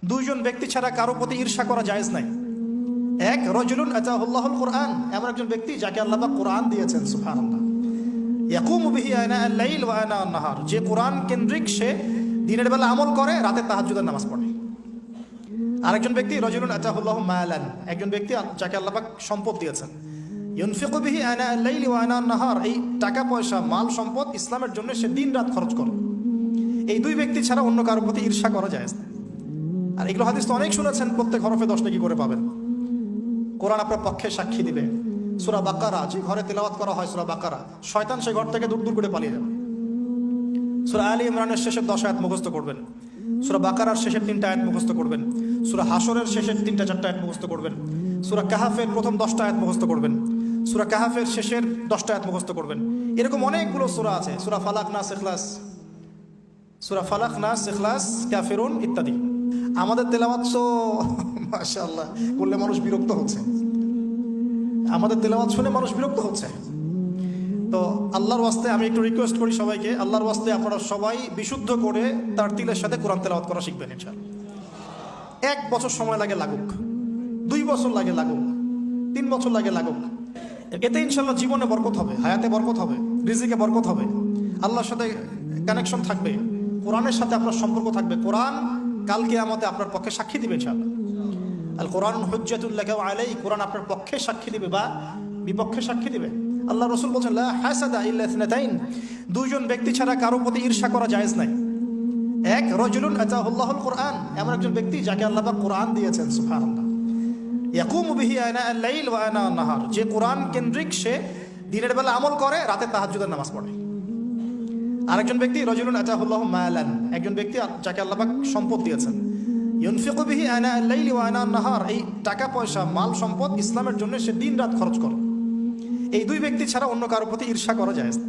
দুইজন ব্যক্তি ছাড়া কারো প্রতি ঈর্ষা করা জায়েজ নাই। এক, রাজুলুন আতাহুল্লাহুল কুরআন, এমন একজন ব্যক্তি যাকে আল্লাহ পাক কুরআন দিয়েছেন, সুবহানাল্লাহ। ইয়াকুমু বিহি আনা আল-লাইল ওয়া আনা আন-নাহার, যে কুরআন কেন্দ্রিক, সে দিনের বেলা আমল করে, রাতে তাহাজ্জুদের নামাজ পড়ে। আরেকজন ব্যক্তি রাজুলুন আতাহুল্লাহু মালান, একজন ব্যক্তি যাকে আল্লাহ পাক সম্পদ দিয়েছেন, ইউনফিকু বিহি আনা আল-লাইল ওয়া আনা আন-নাহার, এই টাকা পয়সা মাল সম্পদ ইসলামের জন্য সে দিন রাত খরচ করে। এই দুই ব্যক্তি ছাড়া অন্য কারোর প্রতি ঈর্ষা করা জায়েজ না। আর এগুলো হাদিস তো অনেক শুনেছেন, প্রত্যেক হরফে 10 নেকি করে পাবেন। কোরআন আপনার পক্ষে সাক্ষী দিবে। সূরা বাকারা, যে ঘরে তেলাওয়াত করা হয় সূরা বাকারা, শয়তান সেই ঘর থেকে দূর দূর করে পালিয়ে যাবে। সূরা আলী ইমরানের শেষের 10 আয়াত মুখস্থ করবেন, সূরা বাকারার শেষের 3টা আয়াত মুখস্থ করবেন, সূরা হাশরের শেষের 3টা-4টা আয়াত মুখস্থ করবেন, সূরা কাহাফের প্রথম 10টা আয়াত মুখস্থ করবেন, সূরা কাহাফের শেষের 10টা আয়াত মুখস্থ করবেন। এরকম অনেকগুলো সূরা আছে, সূরা ফালাক, নাস, ইখলাস, সূরা ফালাক, নাস, ইখলাস, কাফিরুন ইত্যাদি। আমাদের তেলাওয়াত তো মাশাআল্লাহ করলে মানুষ বিরক্ত হচ্ছে, আমাদের তেলাওয়াত শুনে মানুষ বিরক্ত হচ্ছে। তো আল্লাহর ওয়াস্তে আমি একটু রিকোয়েস্ট করি সবাইকে, আল্লাহর ওয়াস্তে আপনারা সবাই বিশুদ্ধ করে তার তিলের সাথে কোরআন তেলাওয়াত করা শিখবেন ইনশাআল্লাহ। 1 বছর সময় লাগে লাগুক, 2 বছর লাগে লাগুক, 3 বছর লাগে লাগুক, এতে ইনশাআল্লাহ জীবনে বরকত হবে, হায়াতে বরকত হবে, রিজিকে বরকত হবে, আল্লাহর সাথে কানেকশন থাকবে, কোরআনের সাথে আপনার সম্পর্ক থাকবে। কোরআন কাল কিয়ামতে আপনার পক্ষে সাক্ষী দিবে ইনশাআল্লাহ। আল কোরআন হুজ্জাতুল লাকা ওয়া আলাইহি, কোরআন আপনার পক্ষে সাক্ষী দিবে বা বিপক্ষে সাক্ষী দিবে। আল্লাহ রাসূল বলেন, লা হাসাদা ইল্লা ইসনাতাইন, দুইজন ব্যক্তি ছাড়া কারো প্রতি ঈর্ষা করা জায়েজ নাই। এক, রাজুলুন আতাহুল্লাহুল কুরআন, এমন একজন ব্যক্তি যাকে আল্লাহ পাক কুরআন দিয়েছেন, সুবহানাল্লাহ। ইয়াকুমু বিহি আনা আল-লাইল ওয়া আনা আন-নাহার, যে কুরআন কেন্দ্রিক, সে দিনের বেলা আমল করে, রাতে তাহাজ্জুদের নামাজ পড়ে। আরেকজন ব্যক্তি রাজুলুন আতাহুল্লাহু মালান, একজন ব্যক্তি যাকে আল্লাহ পাক সম্পদ দিয়েছেন, ইউনফিকু বিহি আনা আল-লাইল ওয়া আনা আন-নাহার, এই টাকা পয়সা মাল সম্পদ ইসলামের জন্য সে দিন রাত খরচ করে। এই দুই ব্যক্তি ছাড়া অন্য কারোর প্রতি ঈর্ষা করা জায়েজ না।